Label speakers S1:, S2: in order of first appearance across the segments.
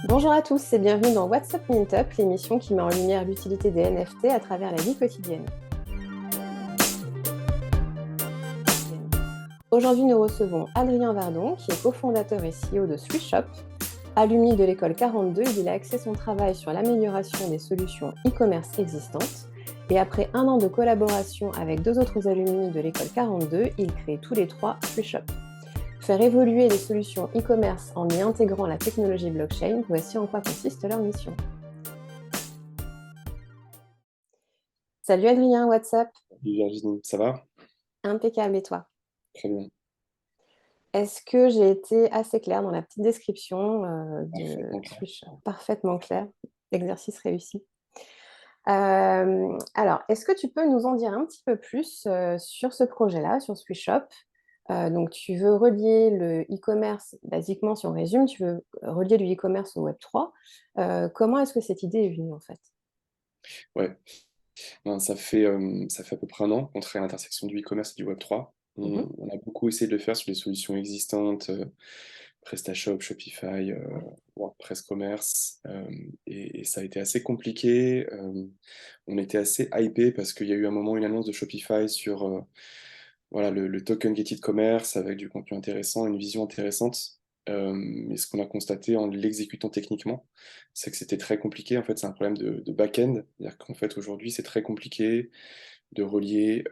S1: Bonjour à tous et bienvenue dans WhatsApp Meetup, l'émission qui met en lumière l'utilité des NFT à travers la vie quotidienne. Aujourd'hui, nous recevons Adrien Vardon, qui est cofondateur et CEO de SwisShop. Alumni de l'école 42, il a axé son travail sur l'amélioration des solutions e-commerce existantes. Et après un an de collaboration avec deux autres alumni de l'école 42, ils créent tous les trois SwisShop. Faire évoluer les solutions e-commerce en y intégrant la technologie blockchain, voici en quoi consiste leur mission. Salut Adrien, WhatsApp.
S2: Salut Virginie, ça va?
S1: Impeccable et toi?
S2: Très bien,
S1: Est-ce que j'ai été assez claire dans la petite description de
S2: parfaitement clair.
S1: Switch? Parfaitement claire, exercice réussi. Alors, est-ce que tu peux nous en dire un petit peu plus sur ce projet-là, sur SwishShop? Donc, tu veux relier le e-commerce, basiquement, si on résume, tu veux relier le e-commerce au Web3. Comment est-ce que cette idée est venue en fait?
S2: Ouais, ben, ça fait à peu près un an qu'on travaille à l'intersection du e-commerce et du Web3.
S1: Mhm,
S2: On a beaucoup essayé de le faire sur les solutions existantes, PrestaShop, Shopify, WordPress Commerce, et ça a été assez compliqué. On était assez hypé parce qu'il y a eu un moment une annonce de Shopify sur voilà, le token Gated Commerce avec du contenu intéressant, une vision intéressante. Mais ce qu'on a constaté en l'exécutant techniquement, c'est que c'était très compliqué. En fait, c'est un problème de back-end. C'est-à-dire qu'en fait, aujourd'hui, c'est très compliqué de relier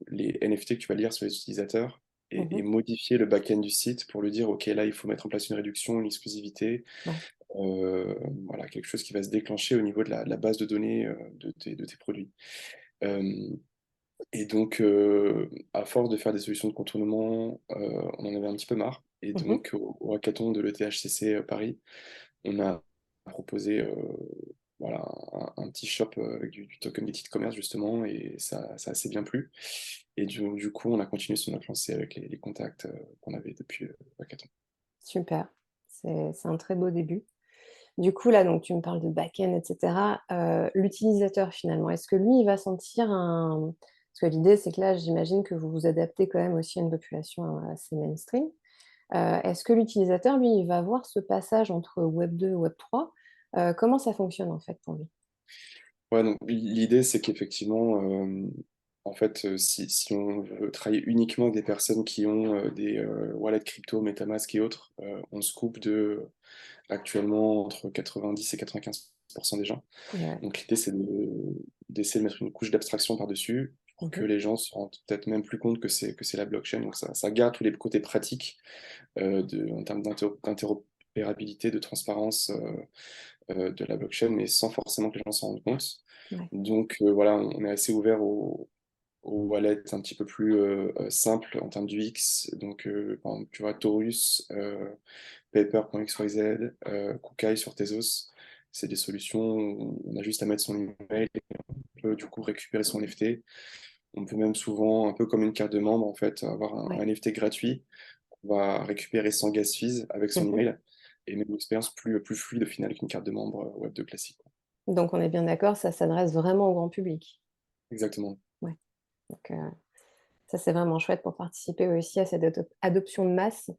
S2: les NFT que tu vas lire sur les utilisateurs et
S1: mhm,
S2: modifier le back-end du site pour lui dire, OK, là, il faut mettre en place une réduction, une exclusivité,
S1: ouais.
S2: voilà, quelque chose qui va se déclencher au niveau de la base de données de tes produits. Euh, et donc, à force de faire des solutions de contournement, on en avait un petit peu marre. Et
S1: Mhm.
S2: donc, au hackathon de l'ETHCC Paris, on a proposé voilà, un petit shop avec du token gated commerce, justement, et ça a assez bien plu. Et du coup, on a continué sur notre lancée avec les contacts qu'on avait depuis hackathon.
S1: Super, c'est un très beau début. Du coup, là, donc, tu me parles de back-end, etc. L'utilisateur, finalement, est-ce que lui, il va sentir un... Parce que l'idée, c'est que là, j'imagine que vous vous adaptez quand même aussi à une population assez mainstream. Est-ce que l'utilisateur, lui, il va voir ce passage entre Web 2 et Web 3? Comment ça fonctionne, en fait, pour lui?
S2: Ouais, donc l'idée, c'est qu'effectivement, en fait, si on veut travailler uniquement avec des personnes qui ont des wallets crypto, MetaMask et autres, on se coupe de actuellement entre 90 et 95% des gens.
S1: Et ouais.
S2: Donc l'idée, c'est d'essayer de mettre une couche d'abstraction par-dessus pour que
S1: Mhm.
S2: les gens se rendent peut-être même plus compte que c'est la blockchain. Donc ça garde tous les côtés pratiques en termes d'interopérabilité, de transparence de la blockchain, mais sans forcément que les gens s'en rendent compte.
S1: Ouais.
S2: Donc voilà, on est assez ouvert aux wallets un petit peu plus simples en termes d'UX. Donc par exemple, tu vois, Taurus, Paper.xyz, Kukai sur Tezos, c'est des solutions où on a juste à mettre son email et on peut du coup récupérer son NFT. On peut même souvent, un peu comme une carte de membre, en fait, avoir un
S1: Ouais.
S2: NFT gratuit. On va récupérer sans gas fees avec son
S1: Mhm.
S2: email et même une expérience plus fluide au final qu'une carte de membre Web2 classique, quoi.
S1: Donc, on est bien d'accord, ça s'adresse vraiment au grand public.
S2: Exactement.
S1: Ouais. Donc, ça, c'est vraiment chouette pour participer aussi à cette adoption de masse.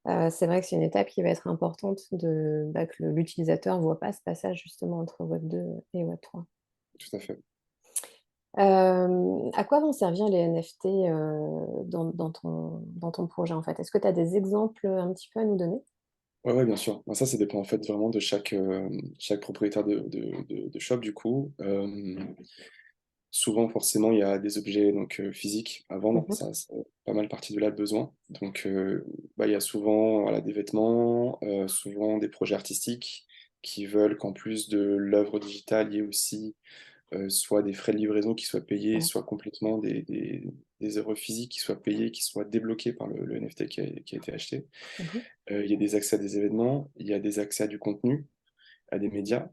S1: C'est vrai que c'est une étape qui va être importante que l'utilisateur ne voit pas ce passage justement entre Web 2 et Web 3.
S2: Tout à fait.
S1: À quoi vont servir les NFT dans ton projet en fait? Est-ce que tu as des exemples un petit peu à nous donner?
S2: Ouais, ouais, bien sûr. Ben, ça dépend en fait vraiment de chaque propriétaire de shop du coup. Souvent, forcément, il y a des objets donc, physiques à vendre.
S1: Mhm,
S2: Ça fait pas mal partie de là le besoin. Donc, bah, il y a souvent voilà, des vêtements, souvent des projets artistiques qui veulent qu'en plus de l'œuvre digitale, il y ait aussi soit des frais de livraison qui soient payés,
S1: ouais,
S2: soit complètement des œuvres physiques qui soient payées, qui soient débloquées par le NFT qui a été acheté.
S1: mhm.
S2: Il y a des accès à des événements, il y a des accès à du contenu, à des médias.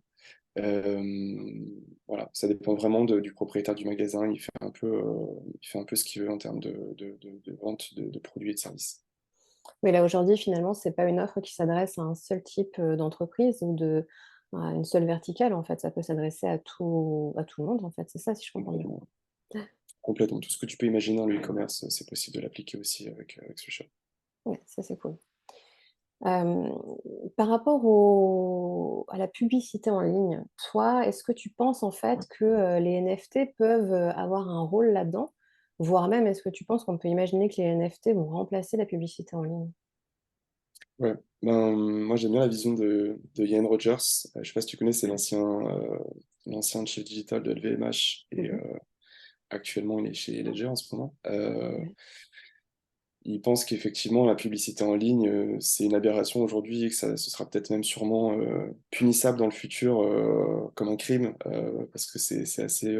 S2: Voilà, ça dépend vraiment du propriétaire du magasin. Il fait un peu ce qu'il veut en termes de vente de produits et de services.
S1: Mais là aujourd'hui finalement, c'est pas une offre qui s'adresse à un seul type d'entreprise ou à une seule verticale en fait. Ça peut s'adresser à tout le monde en fait. C'est ça si je comprends bien.
S2: Complètement. Complètement. Tout ce que tu peux imaginer dans le e-commerce, c'est possible de l'appliquer aussi avec Switch.
S1: Ouais, ça c'est cool. Euh, Par rapport à la publicité en ligne, toi, est-ce que tu penses en fait que les NFT peuvent avoir un rôle là-dedans? Voire même, est-ce que tu penses qu'on peut imaginer que les NFT vont remplacer la publicité en ligne?
S2: Ouais. Ben, moi, j'aime bien la vision de Ian Rogers. Je sais pas si tu connais, c'est l'ancien chef digital de LVMH et
S1: Mhm.
S2: actuellement, il est chez Ledger en ce moment.
S1: Ouais.
S2: Il pense qu'effectivement, la publicité en ligne, c'est une aberration aujourd'hui et que ce sera peut-être même sûrement punissable dans le futur comme un crime, parce que c'est assez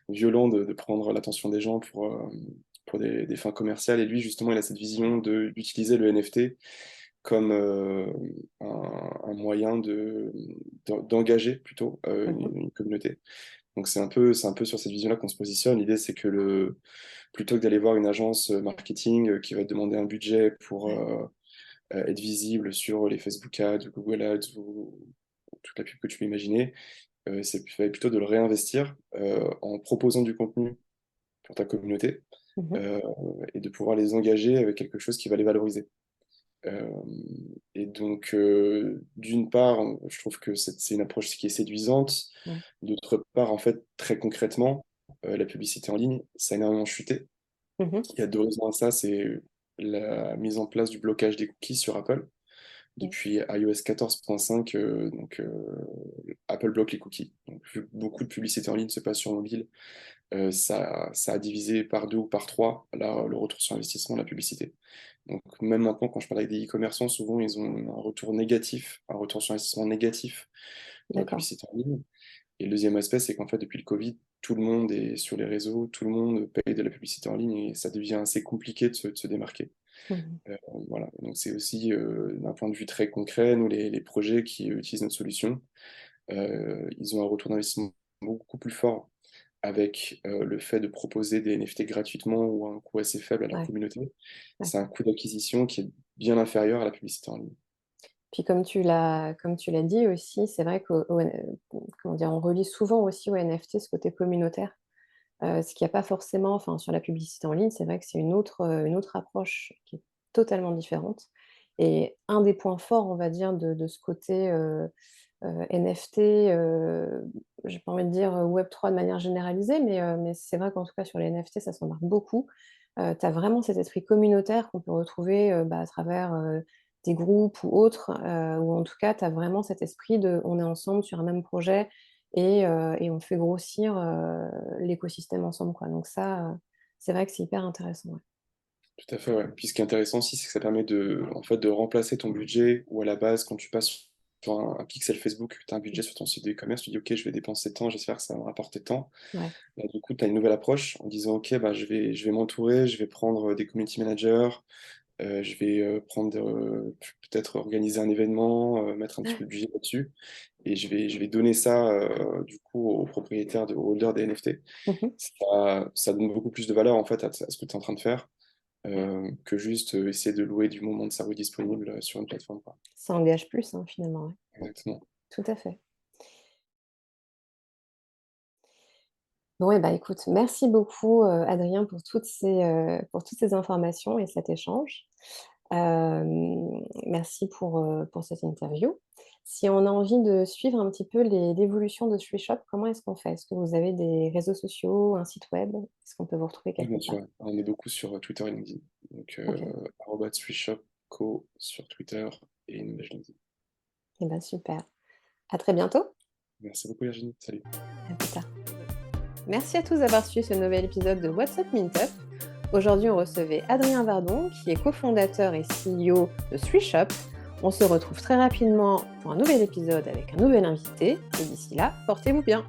S2: violent de prendre l'attention des gens pour des fins commerciales. Et lui, justement, il a cette vision d'utiliser le NFT comme un moyen d'engager plutôt
S1: Mhm.
S2: une communauté. Donc c'est un peu sur cette vision-là qu'on se positionne. L'idée, c'est que plutôt que d'aller voir une agence marketing qui va te demander un budget pour
S1: Ouais.
S2: être visible sur les Facebook Ads, Google Ads ou toute la pub que tu peux imaginer, plutôt de le réinvestir en proposant du contenu pour ta communauté
S1: Mhm.
S2: euh, et de pouvoir les engager avec quelque chose qui va les valoriser. Euh, et donc, d'une part, je trouve que c'est une approche qui est séduisante.
S1: Ouais.
S2: D'autre part, en fait, très concrètement, la publicité en ligne, ça a énormément chuté.
S1: Mhm.
S2: Il y a deux raisons à ça. C'est la mise en place du blocage des cookies sur Apple.
S1: Yes.
S2: Depuis iOS 14.5, Apple bloque les cookies. Donc, vu que beaucoup de publicité en ligne se passe sur mobile, ça a divisé par deux ou par trois le retour sur investissement de la publicité. Donc même maintenant, quand je parle avec des e-commerçants, souvent ils ont un retour négatif, un retour sur investissement négatif pour la
S1: D'accord.
S2: publicité en ligne. Et le deuxième aspect, c'est qu'en fait, depuis le Covid, tout le monde est sur les réseaux, tout le monde paye de la publicité en ligne et ça devient assez compliqué de se démarquer.
S1: Mhm.
S2: Voilà. Donc c'est aussi d'un point de vue très concret, nous, les projets qui utilisent notre solution, ils ont un retour d'investissement beaucoup plus fort avec le fait de proposer des NFT gratuitement ou à un coût assez faible à leur
S1: Ouais.
S2: communauté. C'est un
S1: D'accord.
S2: coût d'acquisition qui est bien inférieur à la publicité en ligne.
S1: Puis comme tu l'as dit aussi, c'est vrai comment dire, on relie souvent aussi au NFT ce côté communautaire, ce qu'il n'y a pas forcément, enfin sur la publicité en ligne, c'est vrai que c'est une autre approche qui est totalement différente. Et un des points forts, on va dire, de ce côté NFT, j'ai pas envie de dire Web3 de manière généralisée, mais c'est vrai qu'en tout cas sur les NFT, ça s'en marque beaucoup. Tu as vraiment cet esprit communautaire qu'on peut retrouver à travers des groupes ou autres, ou en tout cas, tu as vraiment cet esprit de on est ensemble sur un même projet et on fait grossir l'écosystème ensemble, quoi. Donc ça, c'est vrai que c'est hyper intéressant. Ouais.
S2: Tout à fait, ouais. Puis ce qui est intéressant aussi, c'est que ça permet en fait, de remplacer ton budget où à la base, quand tu passes sur un pixel Facebook, tu as un budget sur ton site de e-commerce, tu dis ok, je vais dépenser tant, j'espère que ça va me rapporter tant.
S1: Ouais.
S2: Là, du coup, tu as une nouvelle approche en disant ok, bah, je vais m'entourer, je vais prendre des community managers, je vais peut-être organiser un événement, mettre un petit peu de budget là-dessus, et je vais donner ça du coup aux propriétaires, aux holders des NFT.
S1: Mhm.
S2: Ça donne beaucoup plus de valeur en fait à ce que tu es en train de faire que juste essayer de louer du moment de sa rue disponible sur une plateforme, quoi.
S1: Ça engage plus, hein, finalement. Ouais.
S2: Exactement.
S1: Tout à fait. Bon, et bah, écoute, merci beaucoup, Adrien, pour toutes ces informations et cet échange. Merci pour cette interview. Si on a envie de suivre un petit peu l'évolution de Shop, comment est-ce qu'on fait? Est-ce que vous avez des réseaux sociaux, un site web? Est-ce qu'on peut vous retrouver
S2: Oui,
S1: quelque
S2: bien
S1: part?
S2: sûr. On est beaucoup sur Twitter et LinkedIn. Donc,
S1: OK.
S2: @swishopco sur Twitter et une page LinkedIn.
S1: Et ben, super. À très bientôt.
S2: Merci beaucoup, Virginie. Salut.
S1: À plus tard. Merci à tous d'avoir suivi ce nouvel épisode de WhatsApp Mintup. Aujourd'hui, on recevait Adrien Vardon, qui est cofondateur et CEO de Shop. On se retrouve très rapidement pour un nouvel épisode avec un nouvel invité. Et d'ici là, portez-vous bien.